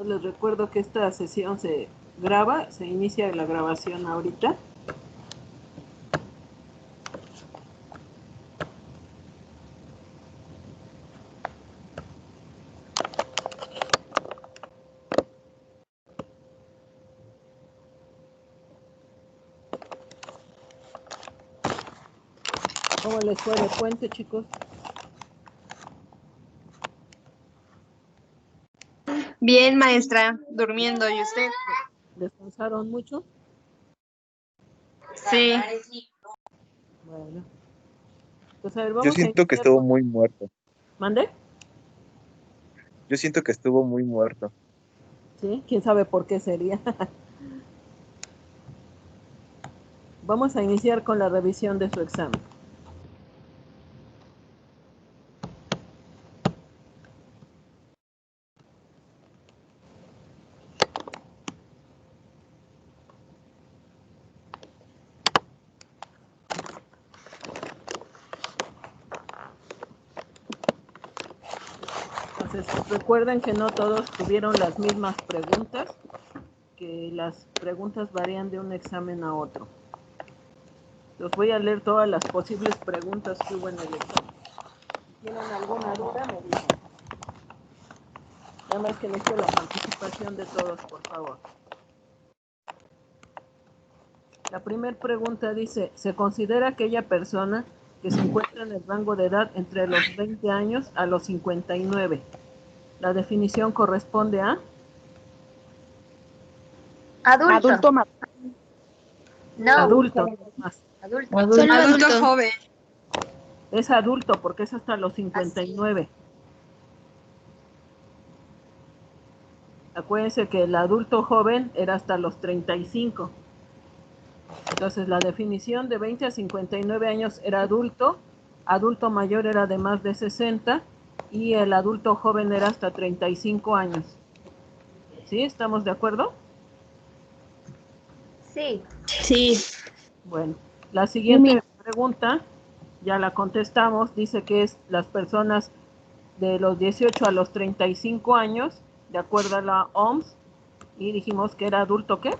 Les recuerdo que esta sesión se graba, se inicia la grabación ahorita. ¿Cómo les fue de puente, chicos? Bien, maestra, durmiendo. ¿Y usted? ¿Descansaron mucho? Sí. Bueno. Pues a ver, vamos Yo siento que estuvo muy muerto. ¿Mande? Yo siento que estuvo muy muerto. Sí, quién sabe por qué sería. Vamos a iniciar con la revisión de su examen. Entonces, recuerden que no todos tuvieron las mismas preguntas, que las preguntas varían de un examen a otro. Los voy a leer todas las posibles preguntas que hubo en el examen. Si tienen alguna duda, me dicen. Nada más que necesito la participación de todos, por favor. La primera pregunta dice, ¿se considera aquella persona que se encuentra en el rango de edad entre los 20 años a los 59? La definición corresponde a... Adulto. No. Adulto. Más. Adulto joven. Es adulto porque es hasta los 59. Acuérdense que el adulto joven era hasta los 35. Entonces la definición de 20 a 59 años era adulto, adulto mayor era de más de 60 y el adulto joven era hasta 35 años. ¿Sí? ¿Estamos de acuerdo? Sí. Sí. Bueno, la siguiente pregunta ya la contestamos, dice que es las personas de los 18 a los 35 años, de acuerdo a la OMS, y dijimos que era adulto, ¿qué?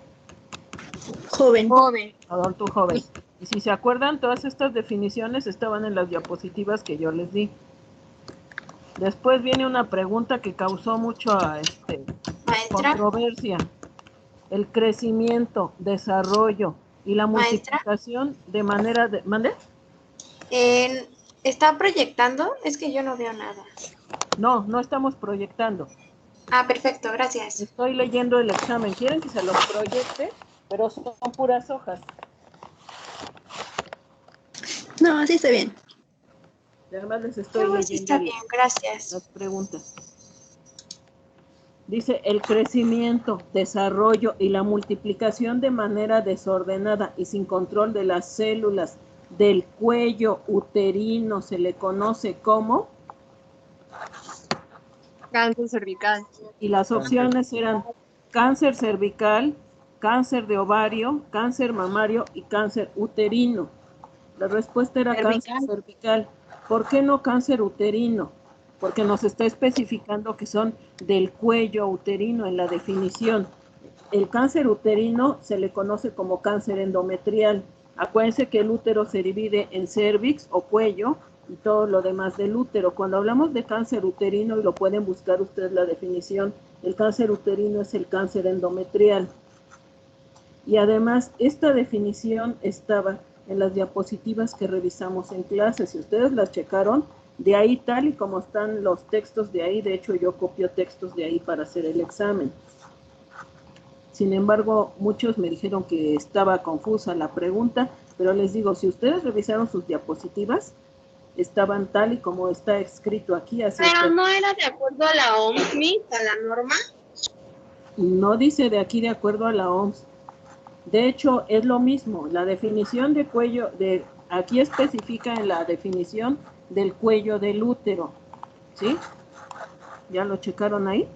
Joven. Adulto joven. Y si se acuerdan, todas estas definiciones estaban en las diapositivas que yo les di. Después viene una pregunta que causó mucho controversia. El crecimiento, desarrollo y la multiplicación de manera de... ¿Mande? ¿Está proyectando? Es que yo no veo nada. No, no estamos proyectando. Ah, perfecto, gracias. Estoy leyendo el examen. ¿Quieren que se los proyecte? Pero son puras hojas. No, así está bien. Y además les estoy No, sí leyendo está bien, gracias. las preguntas. Dice, el crecimiento, desarrollo y la multiplicación de manera desordenada y sin control de las células del cuello uterino se le conoce como... Cáncer cervical. Y las opciones eran cáncer cervical, cáncer de ovario, cáncer mamario y cáncer uterino. La respuesta era cáncer cervical. ¿Por qué no cáncer uterino? Porque nos está especificando que son del cuello uterino en la definición. El cáncer uterino se le conoce como cáncer endometrial. Acuérdense que el útero se divide en cervix o cuello y todo lo demás del útero. Cuando hablamos de cáncer uterino, y lo pueden buscar ustedes la definición, el cáncer uterino es el cáncer endometrial. Y además, esta definición estaba en las diapositivas que revisamos en clase. Si ustedes las checaron, de ahí tal y como están los textos de ahí, de hecho yo copio textos de ahí para hacer el examen. Sin embargo, muchos me dijeron que estaba confusa la pregunta, pero les digo, si ustedes revisaron sus diapositivas, estaban tal y como está escrito aquí. Así Pero no era de acuerdo a la OMS, a la norma. No dice de aquí de acuerdo a la OMS. De hecho, es lo mismo. La definición de cuello, aquí especifica en la definición del cuello del útero. ¿Sí? ¿Ya lo checaron ahí?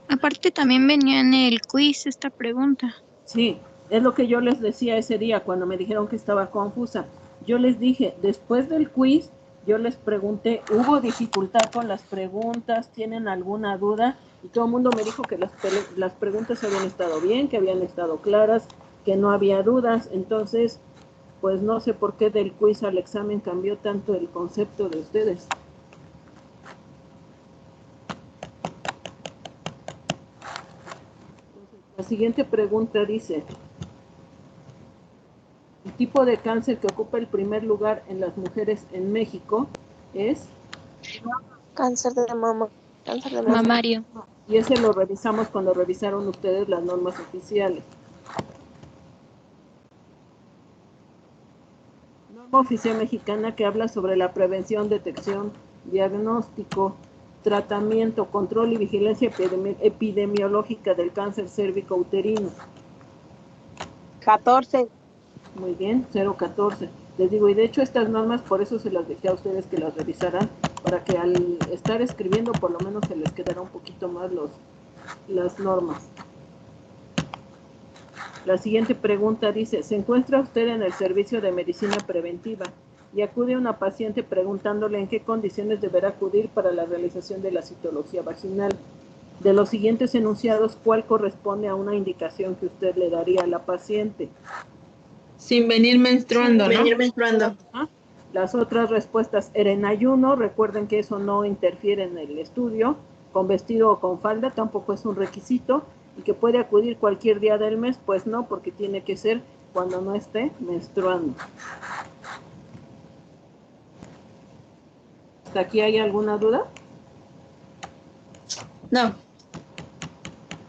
Aparte también venía en el quiz esta pregunta. Sí, es lo que yo les decía ese día cuando me dijeron que estaba confusa. Yo les dije, después del quiz Yo les pregunté, ¿hubo dificultad con las preguntas? ¿Tienen alguna duda? Y todo el mundo me dijo que las preguntas habían estado bien, que habían estado claras, que no había dudas. Entonces, pues no sé por qué del quiz al examen cambió tanto el concepto de ustedes. La siguiente pregunta dice, el tipo de cáncer que ocupa el primer lugar en las mujeres en México es Cáncer de mama. Cáncer de mama. Mamario. y ese lo revisamos cuando revisaron ustedes las normas oficiales. Norma oficial mexicana que habla sobre la prevención, detección, diagnóstico, tratamiento, control y vigilancia epidemiológica del cáncer cérvico-uterino. 14. Muy bien, 014. Les digo, y de hecho estas normas, por eso se las dejé a ustedes que las revisaran, para que al estar escribiendo por lo menos se les quedara un poquito más las normas. La siguiente pregunta dice, ¿se encuentra usted en el servicio de medicina preventiva y acude a una paciente preguntándole en qué condiciones deberá acudir para la realización de la citología vaginal? De los siguientes enunciados, ¿cuál corresponde a una indicación que usted le daría a la paciente? Sin venir menstruando, ¿no? Ajá. Las otras respuestas eran en ayuno, recuerden que eso no interfiere en el estudio, con vestido o con falda tampoco es un requisito, y que puede acudir cualquier día del mes, pues no, porque tiene que ser cuando no esté menstruando. ¿Hasta aquí hay alguna duda? No.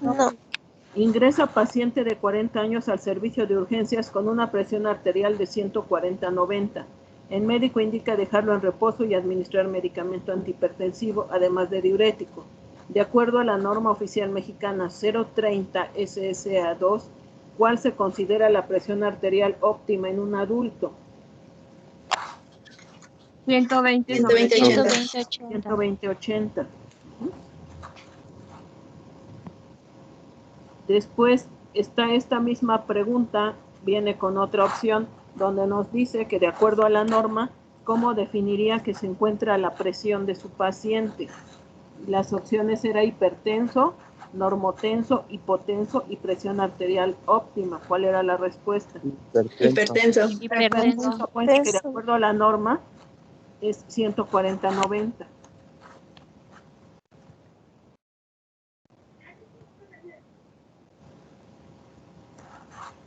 No. Ingresa paciente de 40 años al servicio de urgencias con una presión arterial de 140/90. El médico indica dejarlo en reposo y administrar medicamento antihipertensivo, además de diurético. De acuerdo a la norma oficial mexicana 030 SSA2, ¿cuál se considera la presión arterial óptima en un adulto? 120. 120/80. 120/80. Después está esta misma pregunta, viene con otra opción, donde nos dice que de acuerdo a la norma, ¿cómo definiría que se encuentra la presión de su paciente? Las opciones eran hipertenso, normotenso, hipotenso y presión arterial óptima. ¿Cuál era la respuesta? Hipertenso. Hipertenso. Pues que de acuerdo a la norma es 140/90.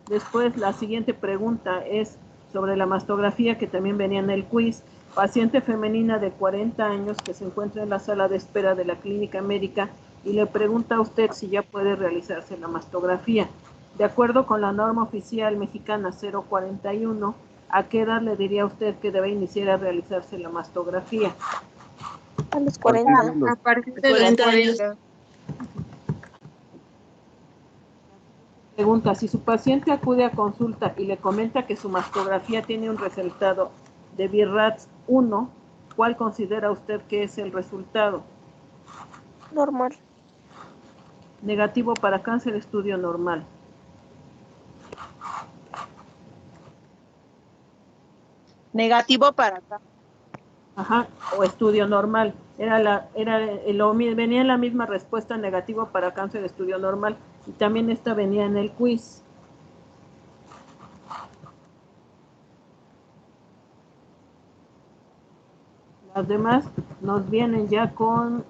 Después, la siguiente pregunta es sobre la mastografía, que también venía en el quiz. Paciente femenina de 40 años que se encuentra en la sala de espera de la clínica médica y le pregunta a usted si ya puede realizarse la mastografía. De acuerdo con la norma oficial mexicana 041, ¿a qué edad le diría usted que debe iniciar a realizarse la mastografía? A los 40. A partir de 40 años. Pregunta, si su paciente acude a consulta y le comenta que su mastografía tiene un resultado de BIRATS 1, ¿cuál considera usted que es el resultado? Normal. Negativo para cáncer, estudio normal. Negativo para acá. Ajá, o estudio normal. Venía en la misma respuesta, negativo para cáncer, estudio normal. Y también esta venía en el quiz. Las demás nos vienen ya con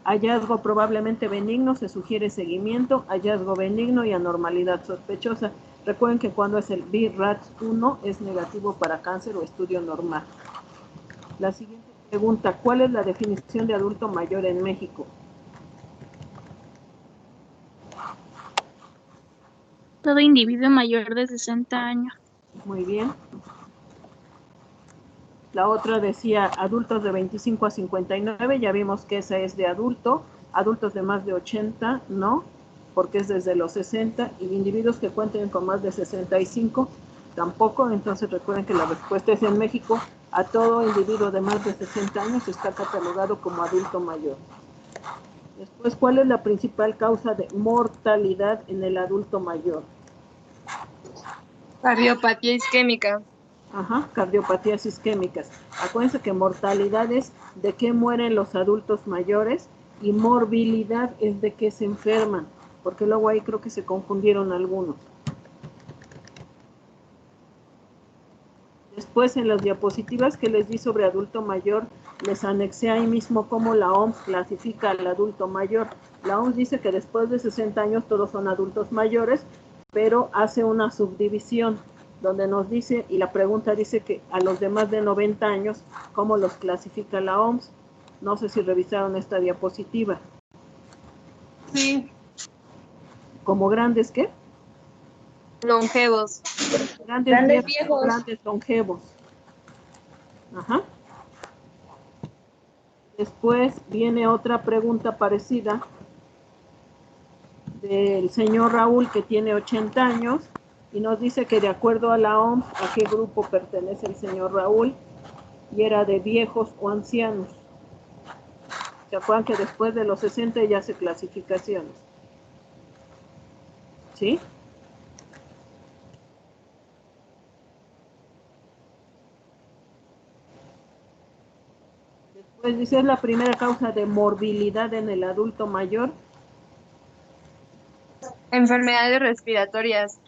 hallazgo probablemente benigno, se sugiere seguimiento, hallazgo benigno y anormalidad sospechosa. Recuerden que cuando es el BIRATS 1 es negativo para cáncer o estudio normal. La siguiente pregunta, ¿cuál es la definición de adulto mayor en México? Todo individuo mayor de 60 años. Muy bien. La otra decía adultos de 25 a 59, ya vimos que esa es de adulto. Adultos de más de 80, no, porque es desde los 60. Y individuos que cuenten con más de 65, tampoco. Entonces recuerden que la respuesta es en México. A todo individuo de más de 60 años está catalogado como adulto mayor. Después, ¿cuál es la principal causa de mortalidad en el adulto mayor? Cardiopatía isquémica. Ajá, cardiopatías isquémicas. Acuérdense que mortalidad es de qué mueren los adultos mayores y morbilidad es de qué se enferman, porque luego ahí creo que se confundieron algunos. Después en las diapositivas que les di sobre adulto mayor, les anexé ahí mismo cómo la OMS clasifica al adulto mayor. La OMS dice que después de 60 años todos son adultos mayores, pero hace una subdivisión donde nos dice, y la pregunta dice que a los de más de 90 años, ¿cómo los clasifica la OMS? No sé si revisaron esta diapositiva. Sí. ¿Como grandes qué? Longevos. Grandes viejos. Grandes longevos. Ajá. Después viene otra pregunta parecida del señor Raúl, que tiene 80 años, y nos dice que de acuerdo a la OMS, ¿a qué grupo pertenece el señor Raúl? Y era de viejos o ancianos. ¿Se acuerdan que después de los 60 ya hace clasificaciones? ¿Sí? Después dice, es la primera causa de morbilidad en el adulto mayor. Enfermedades respiratorias.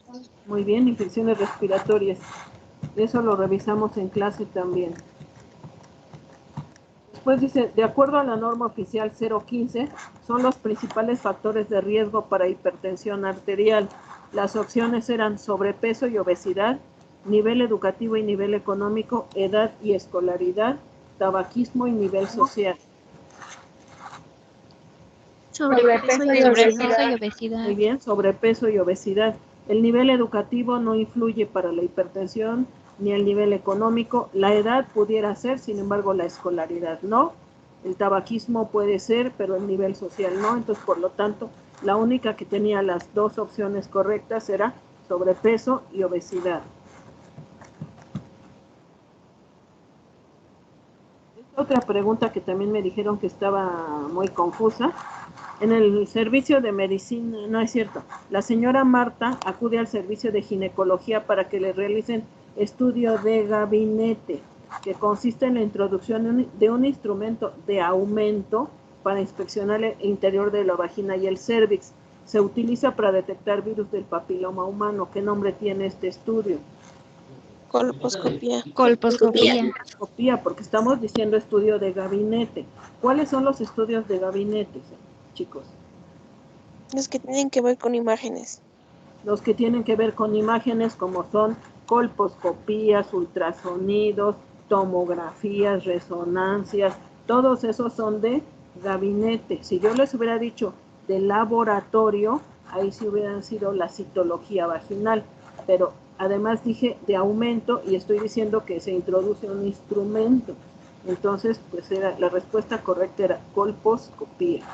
Muy bien, infecciones respiratorias. Eso lo revisamos en clase también. Después dice, de acuerdo a la norma oficial 015, son los principales factores de riesgo para hipertensión arterial. Las opciones eran sobrepeso y obesidad, nivel educativo y nivel económico, edad y escolaridad, tabaquismo y nivel social. Sobrepeso y obesidad. Muy bien, sobrepeso y obesidad. El nivel educativo no influye para la hipertensión, ni el nivel económico. La edad pudiera ser, sin embargo, la escolaridad no. El tabaquismo puede ser, pero el nivel social no. Entonces, por lo tanto, la única que tenía las dos opciones correctas era sobrepeso y obesidad. Otra pregunta que también me dijeron que estaba muy confusa. En el servicio de medicina, no es cierto, la señora Marta acude al servicio de ginecología para que le realicen estudio de gabinete, que consiste en la introducción de un instrumento de aumento para inspeccionar el interior de la vagina y el cérvix. Se utiliza para detectar virus del papiloma humano. ¿Qué nombre tiene este estudio? Colposcopía. Colposcopía. Porque estamos diciendo estudio de gabinete. ¿Cuáles son los estudios de gabinete, chicos? Los que tienen que ver con imágenes. Los que tienen que ver con imágenes, como son colposcopías, ultrasonidos, tomografías, resonancias, todos esos son de gabinete. Si yo les hubiera dicho de laboratorio, ahí sí hubieran sido la citología vaginal, pero además dije de aumento y estoy diciendo que se introduce un instrumento. Entonces, pues la respuesta correcta era colposcopía.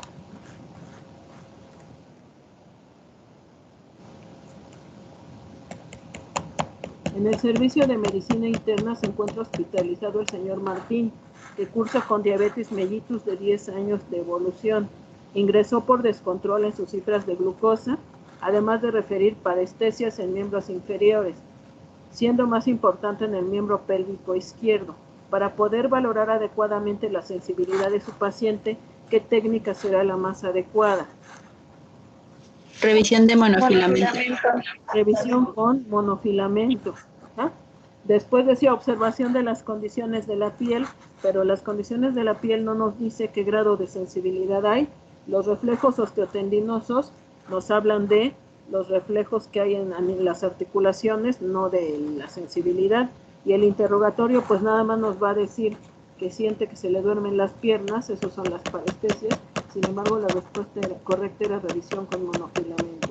En el servicio de medicina interna se encuentra hospitalizado el señor Martín, que cursa con diabetes mellitus de 10 años de evolución. Ingresó por descontrol en sus cifras de glucosa, además de referir parestesias en miembros inferiores, siendo más importante en el miembro pélvico izquierdo. Para poder valorar adecuadamente la sensibilidad de su paciente, ¿qué técnica será la más adecuada? Revisión de monofilamento. Revisión con monofilamento. ¿Ah? Después decía observación de las condiciones de la piel, pero las condiciones de la piel no nos dice qué grado de sensibilidad hay. Los reflejos osteotendinosos nos hablan de los reflejos que hay en las articulaciones, no de la sensibilidad. Y el interrogatorio pues nada más nos va a decir que siente que se le duermen las piernas, esos son las parestesias. Sin embargo, la respuesta correcta era revisión con monofilamento.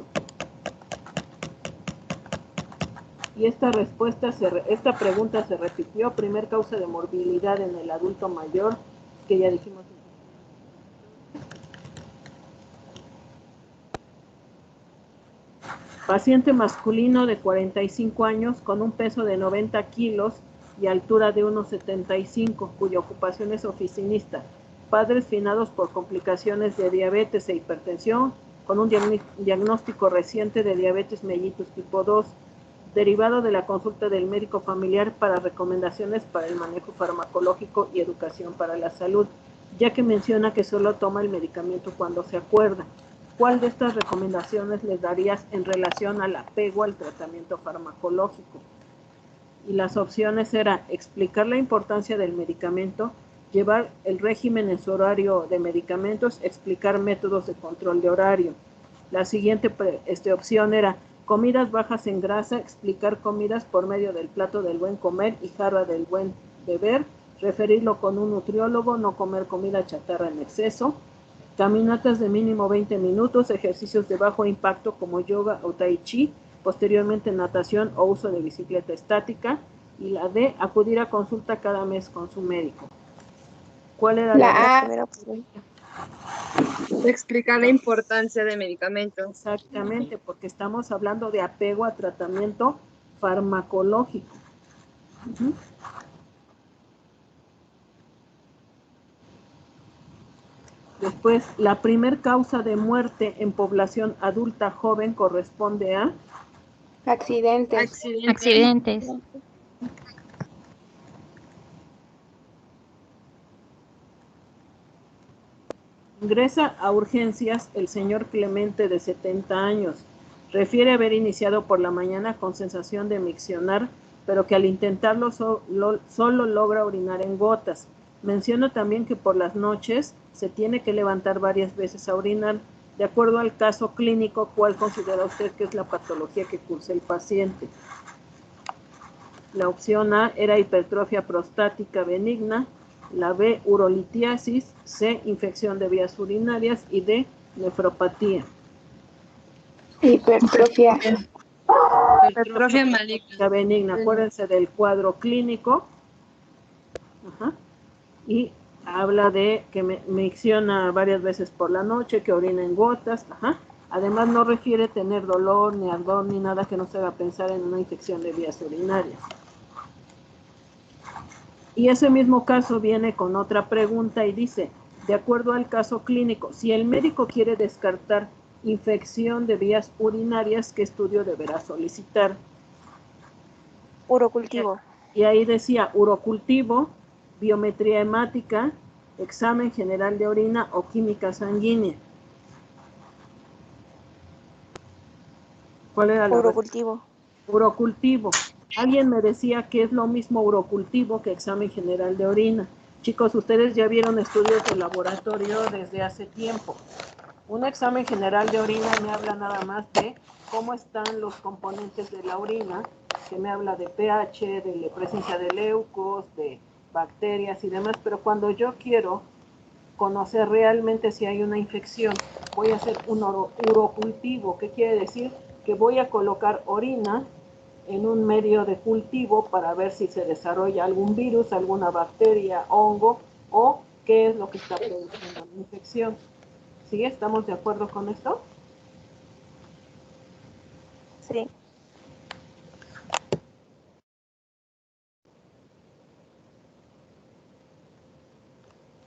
Y esta pregunta se repitió. Primer causa de morbilidad en el adulto mayor, que ya dijimos. Paciente masculino de 45 años con un peso de 90 kilos y altura de 1,75, cuya ocupación es oficinista. Padres finados por complicaciones de diabetes e hipertensión, con un diagnóstico reciente de diabetes mellitus tipo 2. derivado de la consulta del médico familiar para recomendaciones para el manejo farmacológico y educación para la salud, ya que menciona que solo toma el medicamento cuando se acuerda. ¿Cuál de estas recomendaciones les darías en relación al apego al tratamiento farmacológico? Y las opciones eran explicar la importancia del medicamento, llevar el régimen en su horario de medicamentos, explicar métodos de control de horario. La siguiente opción era comidas bajas en grasa, explicar comidas por medio del plato del buen comer y jarra del buen beber, referirlo con un nutriólogo, no comer comida chatarra en exceso, caminatas de mínimo 20 minutos, ejercicios de bajo impacto como yoga o tai chi, posteriormente natación o uso de bicicleta estática, y la D, acudir a consulta cada mes con su médico. ¿Cuál era La A? Primera opción. Explicar la importancia del medicamento. Exactamente, porque estamos hablando de apego a tratamiento farmacológico. Uh-huh. Después, la primer causa de muerte en población adulta joven corresponde a Accidentes. Accidentes. Ingresa a urgencias el señor Clemente, de 70 años. Refiere haber iniciado por la mañana con sensación de miccionar, pero que al intentarlo solo logra orinar en gotas. Menciona también que por las noches se tiene que levantar varias veces a orinar. De acuerdo al caso clínico, ¿cuál considera usted que es la patología que cursa el paciente? La opción A era hipertrofia prostática benigna, la B, urolitiasis, C, infección de vías urinarias y D, nefropatía. Hipertrofia. Hipertrofia maligna. Benigna, acuérdense del cuadro clínico. Ajá. Y habla de que micciona varias veces por la noche, que orina en gotas. Ajá. Además no refiere tener dolor, ni ardor, ni nada que nos haga pensar en una infección de vías urinarias. Y ese mismo caso viene con otra pregunta y dice, de acuerdo al caso clínico, si el médico quiere descartar infección de vías urinarias, ¿qué estudio deberá solicitar? Urocultivo. Y ahí decía urocultivo, biometría hemática, examen general de orina o química sanguínea. ¿Cuál era la Urocultivo. Urocultivo. Alguien me decía que es lo mismo urocultivo que examen general de orina. Chicos, ustedes ya vieron estudios de laboratorio desde hace tiempo. Un examen general de orina me habla nada más de cómo están los componentes de la orina, que me habla de pH, de la presencia de leucos, de bacterias y demás, pero cuando yo quiero conocer realmente si hay una infección, voy a hacer un urocultivo. ¿Qué quiere decir? Que voy a colocar orina en un medio de cultivo para ver si se desarrolla algún virus, alguna bacteria, hongo o qué es lo que está produciendo la infección. ¿Sí? ¿Estamos de acuerdo con esto? Sí.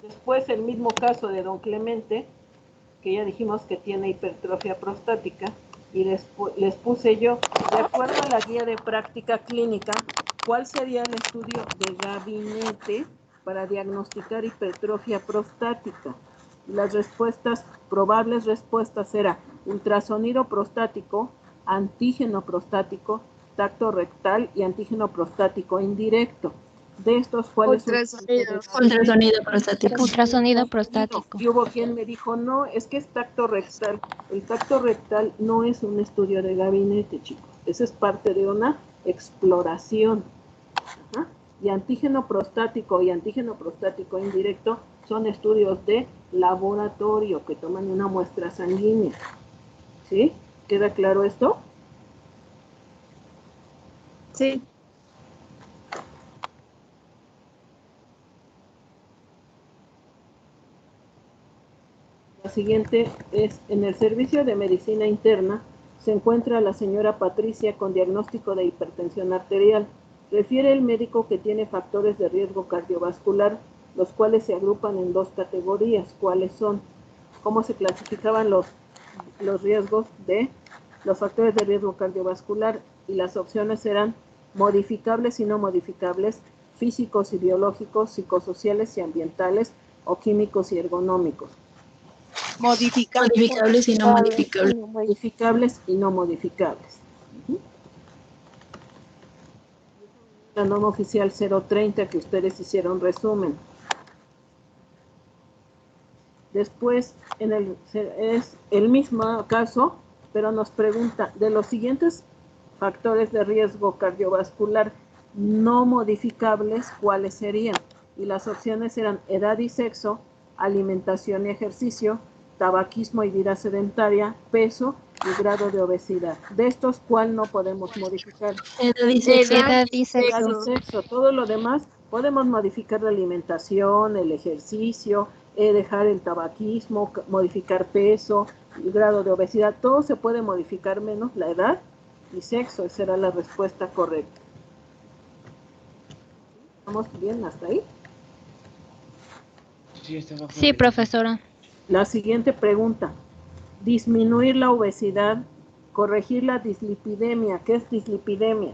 Después el mismo caso de don Clemente, que ya dijimos que tiene hipertrofia prostática, y les puse yo, de acuerdo a la guía de práctica clínica, ¿cuál sería el estudio de gabinete para diagnosticar hipertrofia prostática? Las probables respuestas eran ultrasonido prostático, antígeno prostático, tacto rectal y antígeno prostático indirecto. De estos, ¿cuál es Ultrasonido prostático. Ultrasonido prostático. Y hubo quien me dijo, no, es que es tacto rectal. El tacto rectal no es un estudio de gabinete, chicos. Eso es parte de una exploración. Ajá. Y antígeno prostático y antígeno prostático indirecto son estudios de laboratorio que toman una muestra sanguínea. ¿Sí? ¿Queda claro esto? Sí. La siguiente es, en el servicio de medicina interna se encuentra la señora Patricia con diagnóstico de hipertensión arterial. Refiere el médico que tiene factores de riesgo cardiovascular, los cuales se agrupan en dos categorías. ¿Cuáles son? ¿Cómo se clasificaban los riesgos de los factores de riesgo cardiovascular? y las opciones eran modificables y no modificables, físicos y biológicos, psicosociales y ambientales, o químicos y ergonómicos. Modificables y no modificables. Modificables y no modificables. La norma oficial 030 que ustedes hicieron resumen. Después, es el mismo caso, pero nos pregunta, de los siguientes factores de riesgo cardiovascular no modificables, ¿cuáles serían? Y las opciones eran edad y sexo, alimentación y ejercicio, tabaquismo y vida sedentaria, peso y grado de obesidad. De estos, ¿cuál no podemos modificar? Edad y sexo. Edad y Edad y sexo. sexo. Todo lo demás podemos modificar la alimentación, el ejercicio, dejar el tabaquismo, modificar peso, el grado de obesidad. Todo se puede modificar menos la edad y sexo. Esa era la respuesta correcta. ¿Estamos bien hasta ahí? Sí, profesora. La siguiente pregunta. Disminuir la obesidad, corregir la dislipidemia. ¿Qué es dislipidemia?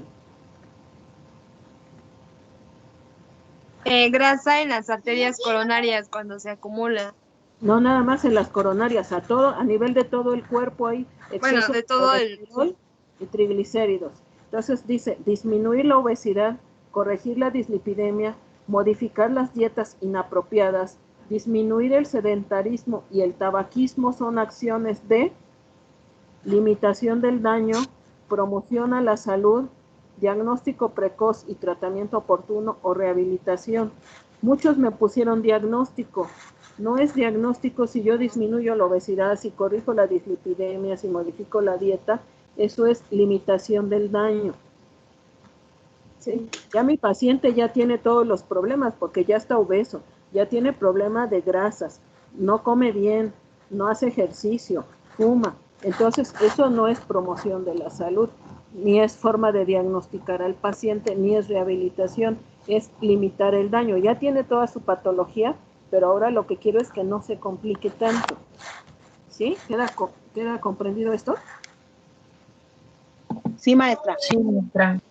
Grasa en las arterias coronarias cuando se acumula. No nada más en las coronarias, a nivel de todo el cuerpo hay exceso de todo el colesterol y triglicéridos. Entonces dice, disminuir la obesidad, corregir la dislipidemia, modificar las dietas inapropiadas, disminuir el sedentarismo y el tabaquismo son acciones de limitación del daño, promoción a la salud, diagnóstico precoz y tratamiento oportuno o rehabilitación. Muchos me pusieron diagnóstico. No es diagnóstico si yo disminuyo la obesidad, si corrijo la dislipidemia, si modifico la dieta. Eso es limitación del daño. ¿Sí? Ya mi paciente ya tiene todos los problemas porque ya está obeso, ya tiene problema de grasas, no come bien, no hace ejercicio, fuma. Entonces, eso no es promoción de la salud, ni es forma de diagnosticar al paciente, ni es rehabilitación, es limitar el daño. Ya tiene toda su patología, pero ahora lo que quiero es que no se complique tanto. ¿Sí? ¿Queda comprendido esto? Sí, maestra. Sí, maestra.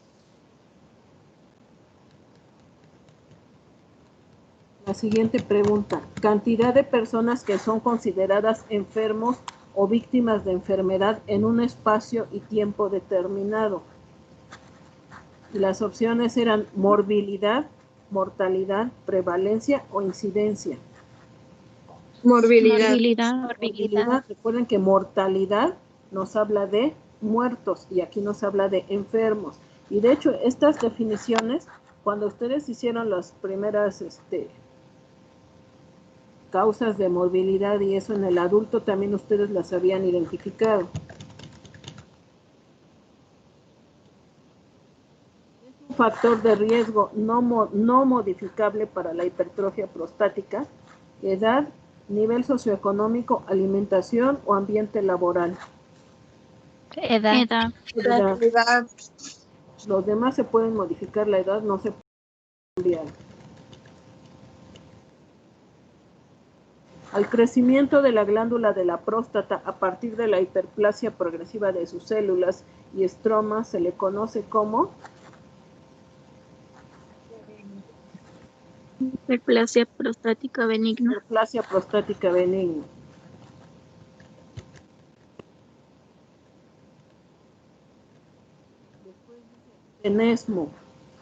La siguiente pregunta. Cantidad de personas que son consideradas enfermos o víctimas de enfermedad en un espacio y tiempo determinado. Y las opciones eran morbilidad, mortalidad, prevalencia o incidencia. Morbilidad. Recuerden que mortalidad nos habla de muertos y aquí nos habla de enfermos. Y de hecho, estas definiciones, cuando ustedes hicieron las primeras causas de morbilidad y eso en el adulto, también ustedes las habían identificado. Es un factor de riesgo no modificable para la hipertrofia prostática, edad, nivel socioeconómico, alimentación o ambiente laboral. Edad. Los demás se pueden modificar, la edad no se puede cambiar. Al crecimiento de la glándula de la próstata a partir de la hiperplasia progresiva de sus células y estromas se le conoce como Hiperplasia prostática benigna. hiperplasia prostática benigna. Enesmo,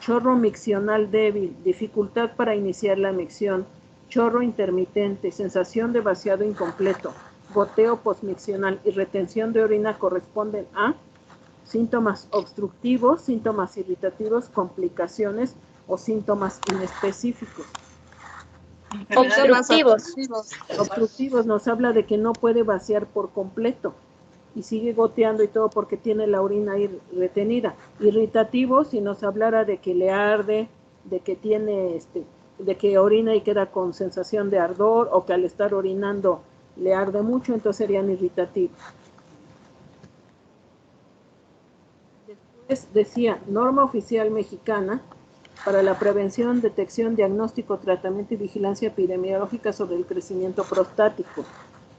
chorro miccional débil, dificultad para iniciar la micción, chorro intermitente, sensación de vaciado incompleto, goteo postmiccional y retención de orina corresponden a síntomas obstructivos, síntomas irritativos, complicaciones o síntomas inespecíficos. Obstructivos nos habla de que no puede vaciar por completo y sigue goteando y todo porque tiene la orina ahí retenida. Irritativo, si nos hablara de que le arde, de que tiene de que orina y queda con sensación de ardor o que al estar orinando le arde mucho, entonces serían irritativos. Después decía, norma oficial mexicana para la prevención, detección, diagnóstico, tratamiento y vigilancia epidemiológica sobre el crecimiento prostático.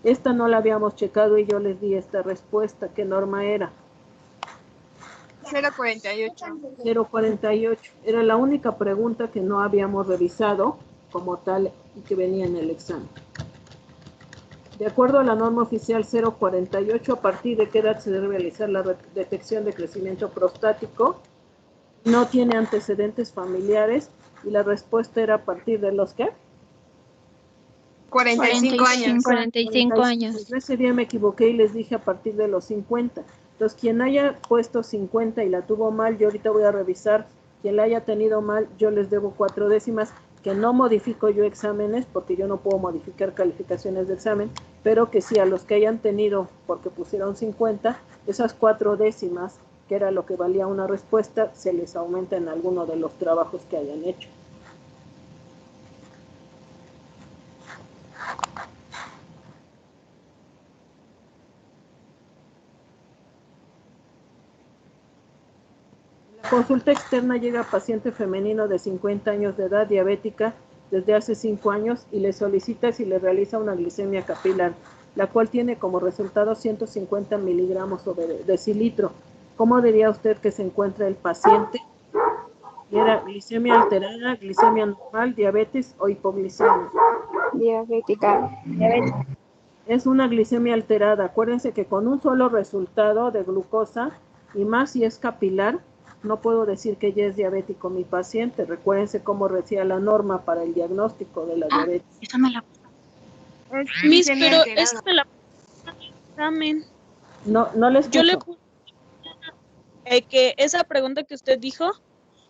Esta no la habíamos checado y yo les di esta respuesta. ¿Qué norma era? 048. 048. Era la única pregunta que no habíamos revisado como tal y que venía en el examen. De acuerdo a la norma oficial 048, ¿a partir de qué edad se debe realizar la detección de crecimiento prostático? No tiene antecedentes familiares y la respuesta era a partir de los ¿qué? 45 años. 45 años. Ese día me equivoqué y les dije a partir de los 50. Entonces, quien haya puesto 50 y la tuvo mal, yo ahorita voy a revisar. Quien la haya tenido mal, yo les debo 4 décimas, que no modifico yo exámenes, porque yo no puedo modificar calificaciones de examen, pero que sí, a los que hayan tenido, porque pusieron 50, esas 4 décimas, que era lo que valía una respuesta, se les aumenta en alguno de los trabajos que hayan hecho. La consulta externa llega a paciente femenino de 50 años de edad, diabética, desde hace 5 años y le solicita si le realiza una glicemia capilar, la cual tiene como resultado 150 miligramos sobre decilitro. ¿Cómo diría usted que se encuentra el paciente? ¿Era glicemia alterada, glicemia normal, diabetes o hipoglicemia? Diabética. Es una glicemia alterada. Acuérdense que con un solo resultado de glucosa, y más si es capilar, no puedo decir que ya es diabético mi paciente. Recuérdense cómo decía la norma para el diagnóstico de la diabetes. Esa me la Miss, pero esa me la puso en el examen. No les Yo le puso. puse que esa pregunta que usted dijo,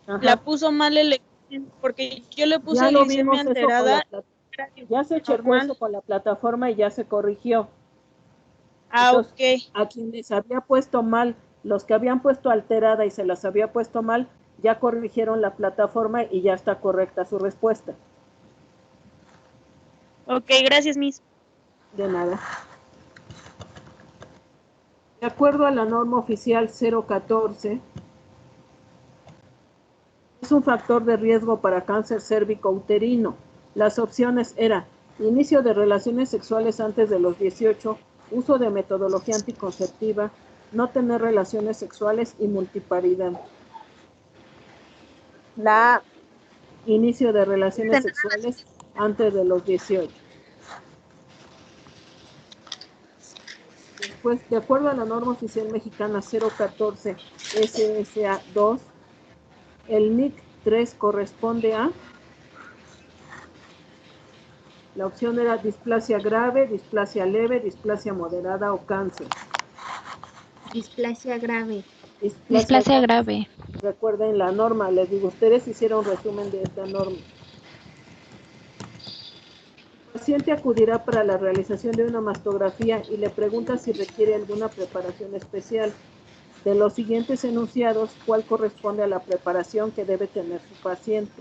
Ajá. la puso mal el examen, porque yo le puse Ya lo glicemia vimos eso con alterada. ya se checó eso con la plataforma y ya se corrigió. Entonces, Ok. a quienes había puesto mal, los que habían puesto alterada y se las había puesto mal, ya corrigieron la plataforma y ya está correcta su respuesta. Ok, gracias, Miss. De nada. De acuerdo a la norma oficial 014, es un factor de riesgo para cáncer cérvico-uterino. Las opciones eran inicio de relaciones sexuales antes de los 18, uso de metodología anticonceptiva, no tener relaciones sexuales y multiparidad. La Inicio de relaciones sexuales antes de los 18. Después, de acuerdo a la norma oficial mexicana 014 SSA 2, el NIC 3 corresponde a... La opción era displasia grave, displasia leve, displasia moderada o cáncer. Displasia grave. Displasia grave. Recuerden la norma, les digo, ustedes hicieron resumen de esta norma. El paciente acudirá para la realización de una mastografía y le pregunta si requiere alguna preparación especial. De los siguientes enunciados, ¿cuál corresponde a la preparación que debe tener su paciente?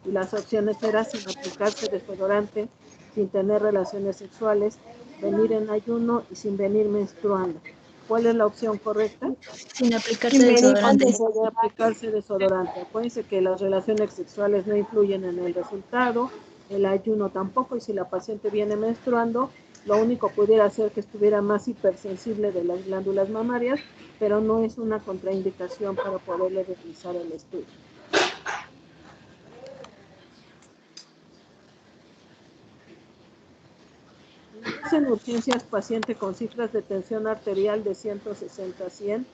Y las opciones eran sin aplicarse desodorante, sin tener relaciones sexuales, venir en ayuno y sin venir menstruando. ¿Cuál es la opción correcta? Sin aplicarse desodorante. Sin aplicarse desodorante. Acuérdense que las relaciones sexuales no influyen en el resultado, el ayuno tampoco, y si la paciente viene menstruando, lo único pudiera ser que estuviera más hipersensible de las glándulas mamarias, pero no es una contraindicación para poderle realizar el estudio. En urgencias, paciente con cifras de tensión arterial de 160 a 100,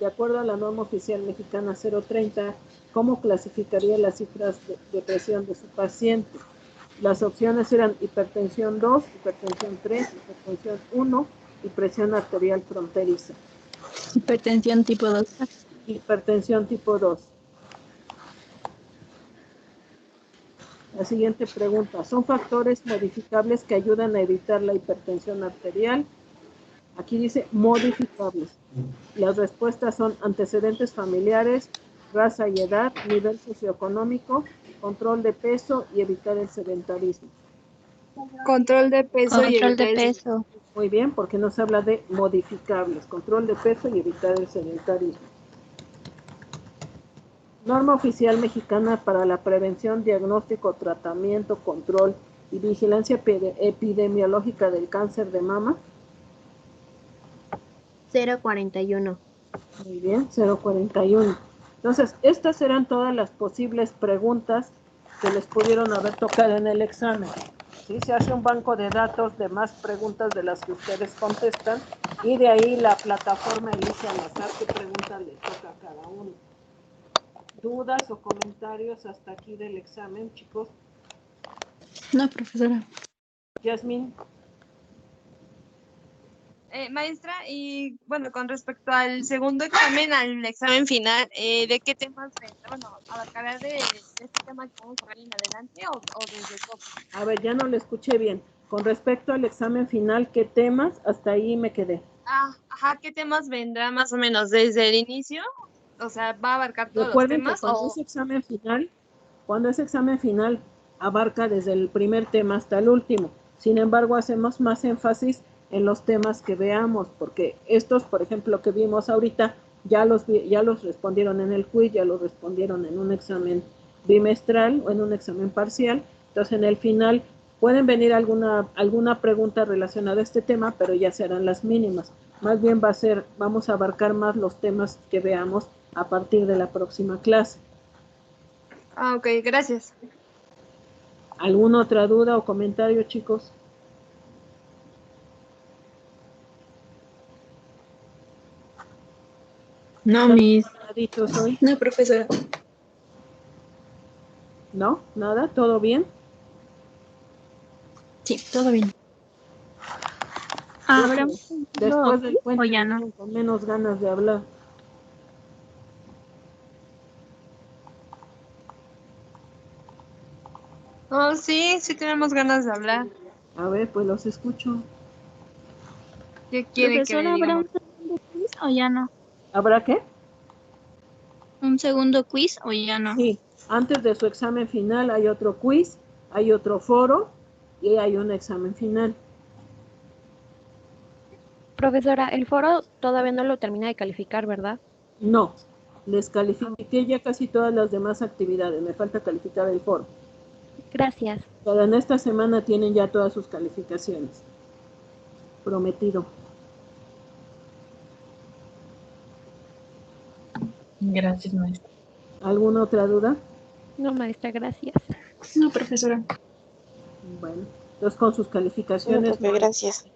de acuerdo a la norma oficial mexicana 030, ¿cómo clasificaría las cifras de presión de su paciente? Las opciones eran hipertensión 2, hipertensión 3, hipertensión 1 y presión arterial fronteriza. Hipertensión tipo 2. Hipertensión tipo 2. La siguiente pregunta, ¿son factores modificables que ayudan a evitar la hipertensión arterial? Aquí dice modificables. Las respuestas son antecedentes familiares, raza y edad, nivel socioeconómico, control de peso y evitar el sedentarismo. control de peso y Control de evitar el- peso. Muy bien, porque nos habla de modificables, control de peso y evitar el sedentarismo. Norma oficial mexicana para la prevención, diagnóstico, tratamiento, control y vigilancia epidemiológica del cáncer de mama. 041. Muy bien, 041. Entonces, estas eran todas las posibles preguntas que les pudieron haber tocado en el examen. ¿Sí? Se hace un banco de datos de más preguntas de las que ustedes contestan y de ahí la plataforma elige al azar qué preguntas le toca a cada uno. ¿Dudas o comentarios hasta aquí del examen, chicos? No, profesora. Yasmín. Maestra, y bueno, con respecto al segundo examen, al examen final, ¿de qué temas abarcará de este tema que vamos a ver en adelante o desde todo? A ver, ya no lo escuché bien. Con respecto al examen final, ¿qué temas? Hasta ahí me quedé. Ajá, ¿qué temas vendrá más o menos desde el inicio? O sea, ¿va a abarcar todos Recuerden los temas? que cuando es examen final, abarca desde el primer tema hasta el último. Sin embargo, hacemos más énfasis en los temas que veamos, porque estos, por ejemplo, que vimos ahorita, ya los respondieron en el quiz, ya los respondieron en un examen bimestral o en un examen parcial. Entonces, en el final pueden venir alguna pregunta relacionada a este tema, pero ya serán las mínimas. Más bien vamos a abarcar más los temas que veamos a partir de la próxima clase. Ok, gracias. ¿Alguna otra duda o comentario, chicos? No, mis. Hoy? No, profesora. ¿No? ¿Nada? ¿Todo bien? Sí, todo bien. ¿Habrá Después del o puente ya no? vienen con menos ganas de hablar. Oh, sí, sí tenemos ganas de hablar. A ver, pues los escucho. ¿Qué quiere que le Profesora, ¿habrá digamos? un segundo quiz o ya no? ¿Habrá qué? ¿Un segundo quiz o ya no? Sí, antes de su examen final hay otro quiz, hay otro foro y hay un examen final. Profesora, el foro todavía no lo termina de calificar, ¿verdad? No, les califiqué ya casi todas las demás actividades, me falta calificar el foro. Gracias. Pero en esta semana tienen ya todas sus calificaciones. Prometido. Gracias, maestra. ¿Alguna otra duda? No, maestra, gracias. No, profesora. Bueno, entonces con sus calificaciones. No, gracias.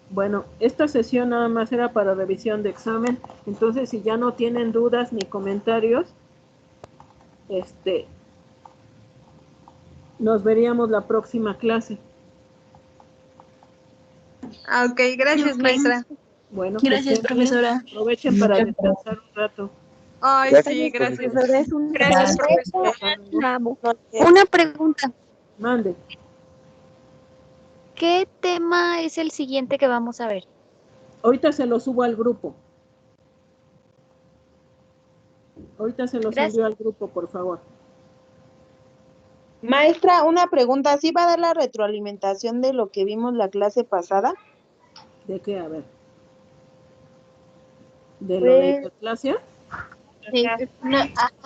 Bueno, esta sesión nada más era para revisión de examen, entonces si ya no tienen dudas ni comentarios, nos veríamos la próxima clase. Ok, gracias, maestra. Bueno, Gracias, profesora. Aprovechen para descansar un rato. Ay, Gracias, sí, gracias. Profesora, es un Gracias, profesora. profesora. Amo. Una pregunta. Mande. ¿Qué tema es el siguiente que vamos a ver? Ahorita se lo subo al grupo. Ahorita se los Gracias. envío al grupo, por favor. Maestra, una pregunta. ¿Sí va a dar la retroalimentación de lo que vimos la clase pasada? ¿De qué? A ver. ¿De lo de hiperplasia?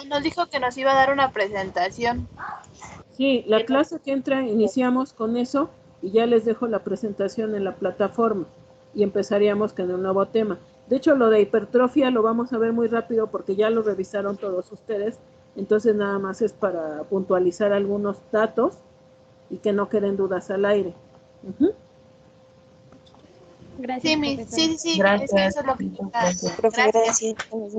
Nos dijo que nos iba a dar una presentación. Sí, la clase que entra iniciamos con eso y ya les dejo la presentación en la plataforma y empezaríamos con un nuevo tema. De hecho, lo de hipertrofia lo vamos a ver muy rápido porque ya lo revisaron todos ustedes, entonces nada más es para puntualizar algunos datos y que no queden dudas al aire. Gracias, Sí. Gracias. Eso es lo que Gracias.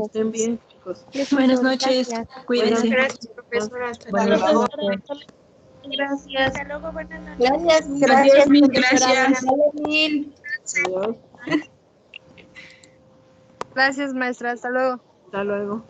Estén bien, chicos. Buenas noches. Cuídense. Gracias, profesora. Hasta Buenas luego. noches. Gracias. Hasta luego, buenas noches. Gracias. Gracias. Adiós. Gracias, maestra. Hasta luego. Hasta luego.